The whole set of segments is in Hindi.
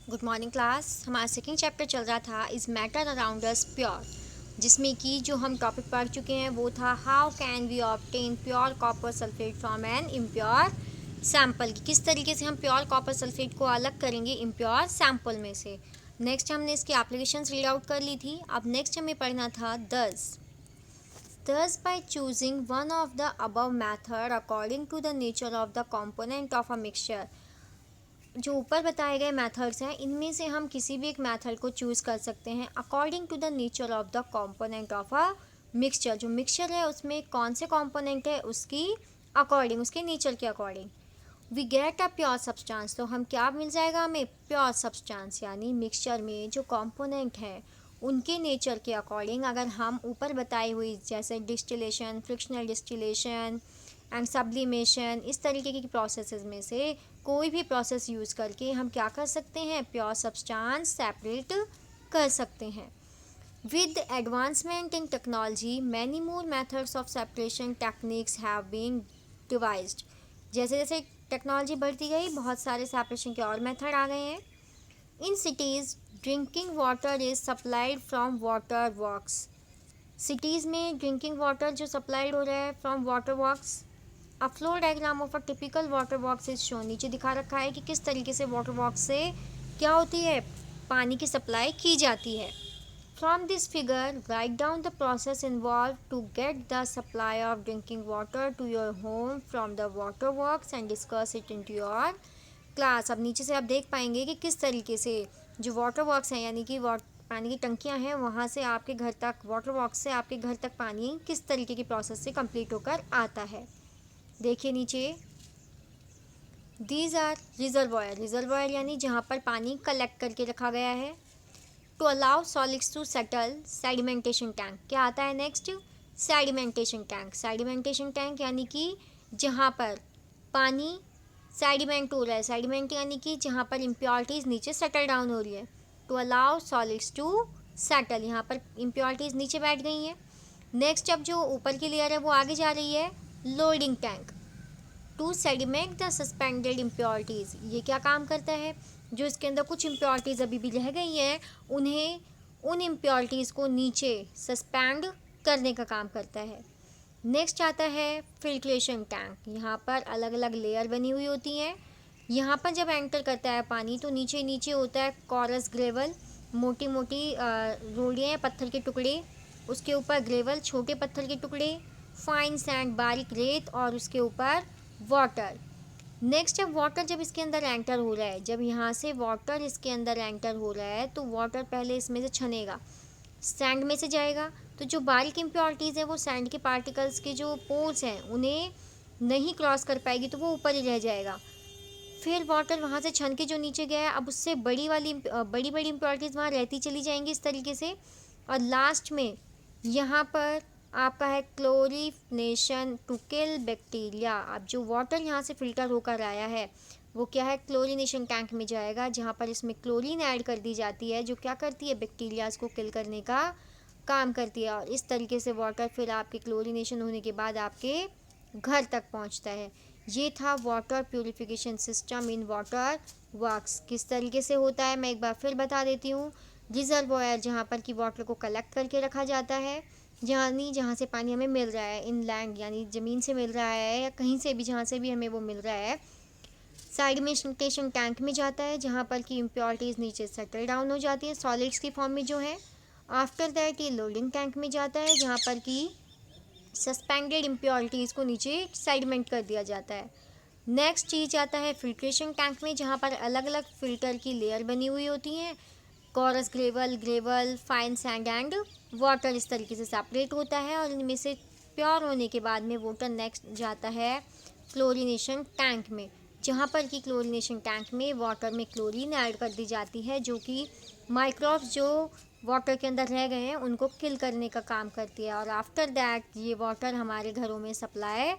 Good morning class. हमारा सेकंड चैप्टर चल रहा था is matter around us pure, जिसमें कि जो हम टॉपिक पढ़ चुके हैं वो था how can we obtain pure copper sulphate from an impure sample. किस तरीके से हम प्योर कॉपर सल्फेट को अलग करेंगे इम्प्योर सैम्पल में से। नेक्स्ट हमने इसकी एप्लीकेशंस रीड आउट कर ली थी। अब नेक्स्ट हमें पढ़ना था Thus, by choosing one of the above method according to the nature of the component of a mixture, जो ऊपर बताए गए मेथड्स हैं इनमें से हम किसी भी एक मेथड को चूज़ कर सकते हैं according to the nature of the component of a mixture. जो मिक्सचर है उसमें कौन से कंपोनेंट है उसकी अकॉर्डिंग, उसके नेचर के according we get a pure substance. तो हम क्या मिल जाएगा हमें प्योर सब्सटेंस, यानी मिक्सचर में जो कंपोनेंट है उनके नेचर के अकॉर्डिंग अगर हम ऊपर बताई हुई जैसे distillation, frictional distillation and sublimation, इस तरीके की प्रोसेसेस में से कोई भी प्रोसेस यूज़ करके हम क्या कर सकते हैं प्योर सब्सटेंस सेपरेट कर सकते हैं। With advancement in technology many more methods of separation techniques have been devised. जैसे जैसे टेक्नोलॉजी बढ़ती गई बहुत सारे सेपरेशन के और मेथड आ गए हैं। In cities drinking water is supplied from water works. Cities में ड्रिंकिंग वाटर जो सप्लाइड हो रहा है from water works. A flow diagram of a typical water box is shown. नीचे दिखा रखा है कि किस तरीके से वाटर बॉक्स से क्या होती है पानी की सप्लाई की जाती है। From this figure write down the process involve to get the supply of drinking water to your home from the water works and discuss it into your class. अब नीचे से आप देख पाएंगे कि किस तरीके से जो वाटर वर्क्स हैं यानी कि पानी की टंकियां हैं वहाँ से आपके घर तक, वाटर वर्क्स से आपके घर तक पानी किस तरीके की प्रोसेस से कंप्लीट होकर आता है। देखिए नीचे दीज आर रिजर्वायर। रिजर्वायर यानी जहाँ पर पानी कलेक्ट करके रखा गया है। To allow solids to settle sedimentation tank. क्या आता है next sedimentation tank. Sedimentation tank यानी कि जहाँ पर पानी सेडिमेंट हो रहा है। सेडिमेंट यानी कि जहाँ पर इम्प्योरिटीज़ नीचे सेटल डाउन हो रही है। To allow solids to settle, यहाँ पर इम्प्योरिटीज़ नीचे बैठ गई हैं। नेक्स्ट अब जो ऊपर की लेयर है वो आगे जा रही है loading tank. To sediment the suspended impurities. ये क्या काम करता है, जो इसके अंदर कुछ इम्प्योरिटीज़ अभी भी रह गई हैं उन्हें, उन इम्प्योरिटीज़ को नीचे सस्पेंड करने का काम करता है। नेक्स्ट आता है फिल्ट्रेशन टैंक। यहाँ पर अलग अलग लेयर बनी हुई होती हैं। यहाँ पर जब एंटर करता है पानी तो नीचे नीचे होता है कॉरस ग्रेवल, मोटी मोटी रोड़ियाँ पत्थर के टुकड़े, उसके ऊपर ग्रेवल छोटे पत्थर के टुकड़े, फाइन सैंड बारीक रेत और उसके ऊपर वाटर। नेक्स्ट जब इसके अंदर एंटर हो रहा है, जब यहाँ से वाटर इसके अंदर एंटर हो रहा है तो वाटर पहले इसमें से छनेगा, सैंड में से जाएगा। तो जो बारीक इम्प्योरिटीज़ है वो सैंड के पार्टिकल्स के जो पोर्स हैं उन्हें नहीं क्रॉस कर पाएगी तो वो ऊपर ही रह जाएगा। फिर वाटर वहाँ से छन के जो नीचे गया है अब उससे बड़ी बड़ी इम्प्योरिटीज़ वहाँ रहती चली जाएंगी इस तरीके से। और लास्ट में यहाँ पर आपका है क्लोरीनेशन टू किल बैक्टीरिया। अब जो वाटर यहाँ से फिल्टर होकर आया है वो क्या है क्लोरीनेशन टैंक में जाएगा, जहाँ पर इसमें क्लोरीन ऐड कर दी जाती है जो क्या करती है बैक्टीरियाज को किल करने का काम करती है। और इस तरीके से वाटर फिर आपके क्लोरीनेशन होने के बाद आपके घर तक पहुँचता है। ये था water purification system in water works. किस तरीके से होता है मैं एक बार फिर बता देती हूँ। रिजर्वायर जहाँ पर कि वाटर को कलेक्ट करके रखा जाता है, जहाँ से पानी हमें मिल रहा है इनलैंड यानी ज़मीन से मिल रहा है या कहीं से भी जहाँ से भी हमें वो मिल रहा है। सेडिमेंटेशन टैंक में जाता है जहाँ पर कि इम्प्योरिटीज़ नीचे सेटल डाउन हो जाती है सॉलिड्स की फॉर्म में जो है। आफ्टर दैट ये लोडिंग टैंक में जाता है जहाँ पर कि सस्पेंडेड इम्प्योरिटीज़ को नीचे सेडिमेंट कर दिया जाता है। नेक्स्ट चीज़ आता है फिल्ट्रेशन टैंक में, जहाँ पर अलग अलग फ़िल्टर की लेयर बनी हुई होती हैं। Chorus gravel, fine sand and water इस तरीके से सेपरेट होता है और इनमें से प्योर होने के बाद में वाटर नेक्स्ट जाता है क्लोरीनेशन टैंक में, जहाँ पर कि क्लोरीनेशन टैंक में वाटर में क्लोरीन ऐड कर दी जाती है जो कि माइक्रोब्स जो वाटर के अंदर रह गए हैं उनको किल करने का काम करती है। और आफ्टर दैट ये वाटर हमारे घरों में सप्लाई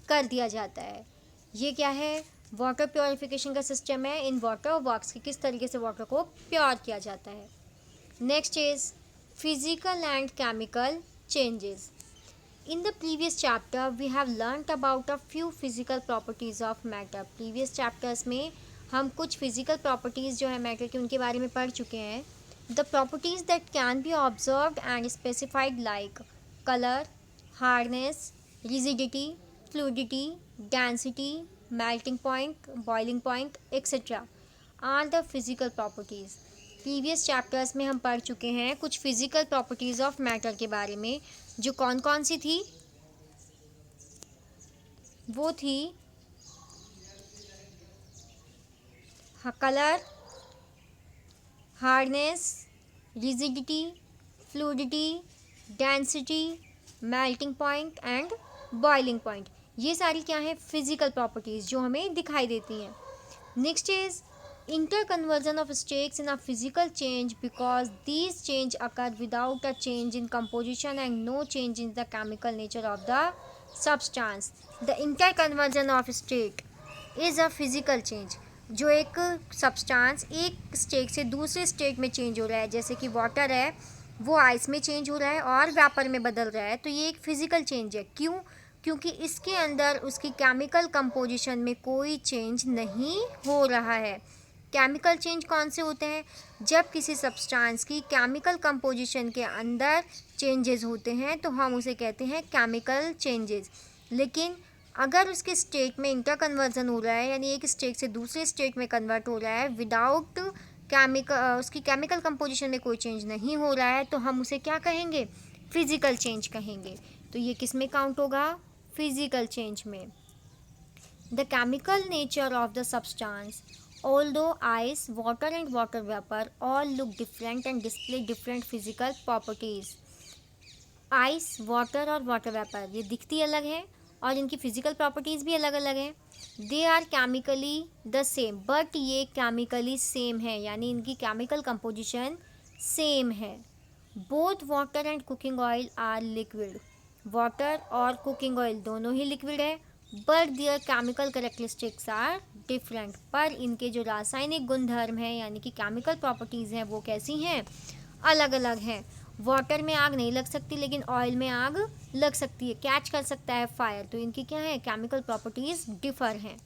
कर दिया जाता है। ये क्या है वाटर प्योरिफिकेशन का सिस्टम है इन वाटर वर्क्स की, किस तरीके से वाटर को प्योर किया जाता है। Next is physical and chemical changes. In the previous chapter we have learnt about a few physical properties of matter. Previous chapters में हम कुछ फिजिकल प्रॉपर्टीज़ जो है मैटर की उनके बारे में पढ़ चुके हैं। The properties that can be observed and specified like colour, hardness, rigidity, fluidity, density, melting point, boiling point etcetera are the physical properties. Previous chapters में हम पढ़ चुके हैं कुछ फिजिकल प्रॉपर्टीज़ ऑफ मैटर के बारे में, जो कौन कौन सी थी? वो थी colour, hardness, rigidity, fluidity, density, melting point and boiling point. ये सारी क्या है? फिजिकल प्रॉपर्टीज़ जो हमें दिखाई देती हैं। Next is interconversion of states in a physical change because these change occur without a change in composition and no change in the chemical nature of the substance. The interconversion of state is a physical change. जो एक सब्सटेंस एक स्टेट से दूसरे स्टेट में चेंज हो रहा है, जैसे कि वाटर है वो आइस में चेंज हो रहा है और वेपर में बदल रहा है, तो ये एक फिजिकल चेंज है। क्यों? क्योंकि इसके अंदर उसकी केमिकल कंपोजिशन में कोई चेंज नहीं हो रहा है। केमिकल चेंज कौन से होते हैं? जब किसी सब्सटेंस की केमिकल कंपोजिशन के अंदर चेंजेस होते हैं तो हम उसे कहते हैं केमिकल चेंजेस। लेकिन अगर उसके स्टेट में इंटर कन्वर्जन हो रहा है, यानी एक स्टेट से दूसरे स्टेट में कन्वर्ट हो रहा है विदाउट केमिकल, उसकी केमिकल कंपोजिशन में कोई चेंज नहीं हो रहा है, तो हम उसे क्या कहेंगे? फिजिकल चेंज कहेंगे। तो ये किस में काउंट होगा? फिजिकल चेंज में। The chemical nature of the substance, although ice, water and water vapor all look different and display different physical properties. Ice, water और वाटर वेपर ये दिखती अलग है और इनकी फिजिकल प्रॉपर्टीज़ भी अलग अलग हैं। They are chemically the same, but ये केमिकली सेम है, यानी इनकी केमिकल कंपोजिशन सेम है। Both water and cooking oil are liquid, water और कुकिंग ऑयल दोनों ही लिक्विड है, but their chemical characteristics are different, पर इनके जो रासायनिक गुणधर्म हैं यानी कि केमिकल प्रॉपर्टीज़ हैं वो कैसी हैं? अलग अलग हैं। वाटर में आग नहीं लग सकती लेकिन ऑयल में आग लग सकती है, कैच कर सकता है फायर, तो इनकी क्या है? केमिकल प्रॉपर्टीज़ डिफर हैं।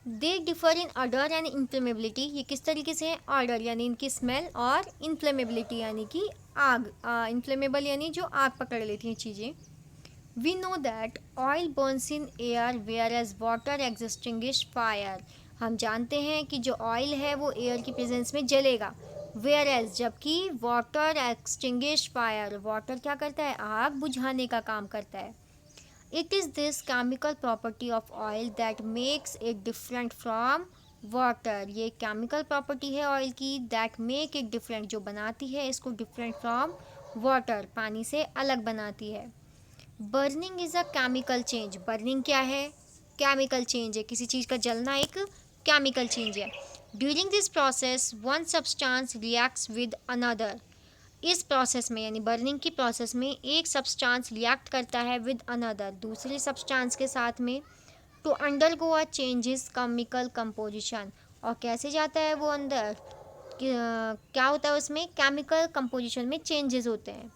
They differ in order and inflammability, ये किस तरीके से है? ऑर्डर यानी इनकी स्मेल और इन्फ्लेमेबिलिटी यानी कि आग, इन्फ्लेमेबल यानी जो आग पकड़ लेती हैं चीज़ें। We know that oil burns in air whereas water extinguishes fire. हम जानते हैं कि जो ऑयल है वो एयर की प्रेजेंस में जलेगा, whereas जबकि वाटर extinguish fire, वाटर क्या करता है? आग बुझाने का काम करता है। It is this chemical property of oil that makes it different from water. ये केमिकल प्रॉपर्टी है ऑयल की that make it different, जो बनाती है इसको different from water, पानी से अलग बनाती है। Burning is a chemical change, burning क्या है? केमिकल चेंज है, किसी चीज़ का जलना एक केमिकल चेंज है। During this process one substance reacts with another, इस प्रोसेस में यानी बर्निंग की प्रोसेस में एक सब्सटेंस रिएक्ट करता है विद अनदर, दूसरे सब्सटेंस के साथ में, to undergo a changes chemical composition, और कैसे जाता है वो अंदर? क्या होता है उसमें? केमिकल कंपोजिशन में चेंजेस होते हैं।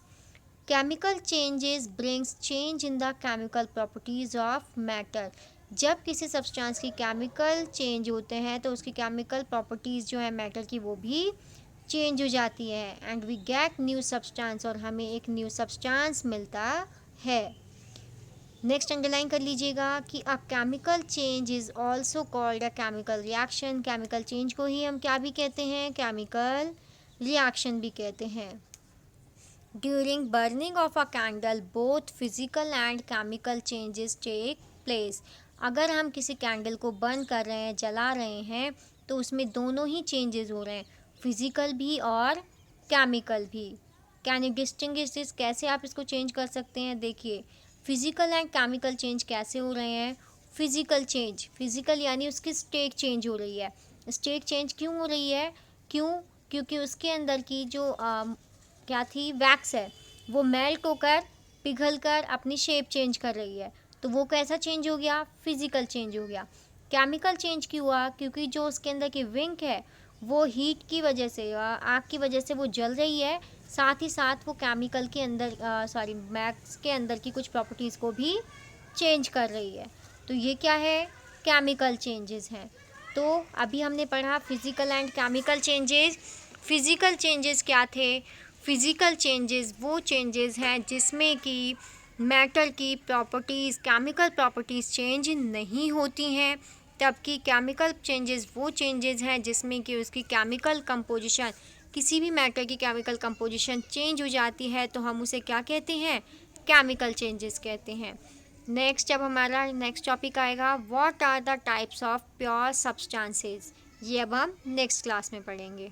Chemical changes brings change in the chemical properties of matter, जब किसी सब्सटेंस की केमिकल चेंज होते हैं तो उसकी केमिकल प्रॉपर्टीज़ जो है मैटर की वो भी चेंज हो जाती है। And we get new substance, और हमें एक न्यू सब्सटेंस मिलता है। नेक्स्ट अंडरलाइन कर लीजिएगा कि a chemical change is also called a chemical reaction, chemical change को ही हम क्या भी कहते हैं? केमिकल रिएक्शन भी कहते हैं। During burning of a candle, both physical and chemical changes take place. अगर हम किसी कैंडल को बर्न कर रहे हैं, जला रहे हैं, तो उसमें दोनों ही चेंजेस हो रहे हैं, फिजिकल भी और केमिकल भी। कैन यू डिस्टिंग्विश दिस, कैसे आप इसको चेंज कर सकते हैं? देखिए, फिजिकल एंड केमिकल चेंज कैसे हो रहे हैं? फिजिकल चेंज, फिजिकल यानी उसकी स्टेट चेंज हो रही है। स्टेट चेंज क्यों हो रही है? क्यों? क्योंकि उसके अंदर की जो क्या थी? वैक्स है, वो मेल्ट होकर पिघल कर अपनी शेप चेंज कर रही है, तो वो कैसा चेंज हो गया? फिजिकल चेंज हो गया। केमिकल चेंज क्यों हुआ? क्योंकि जो उसके अंदर की विंक है वो हीट की वजह से, आग की वजह से वो जल रही है, साथ ही साथ वो केमिकल के अंदर मैक्स के अंदर की कुछ प्रॉपर्टीज़ को भी चेंज कर रही है। तो ये क्या है? केमिकल चेंजेस हैं। तो अभी हमने पढ़ा physical and chemical changes. Physical changes क्या थे? फिज़िकल चेंजेस वो चेंजेस हैं जिसमें कि मैटर की प्रॉपर्टीज़, केमिकल प्रॉपर्टीज़ चेंज नहीं होती हैं। जबकि केमिकल चेंजेस वो चेंजेस हैं जिसमें कि उसकी केमिकल कंपोजिशन, किसी भी मैटर की केमिकल कंपोजिशन चेंज हो जाती है, तो हम उसे क्या कहते हैं? केमिकल चेंजेस कहते हैं। नेक्स्ट जब हमारा नेक्स्ट टॉपिक आएगा, what are the types of pure substances, ये अब हम नेक्स्ट क्लास में पढ़ेंगे।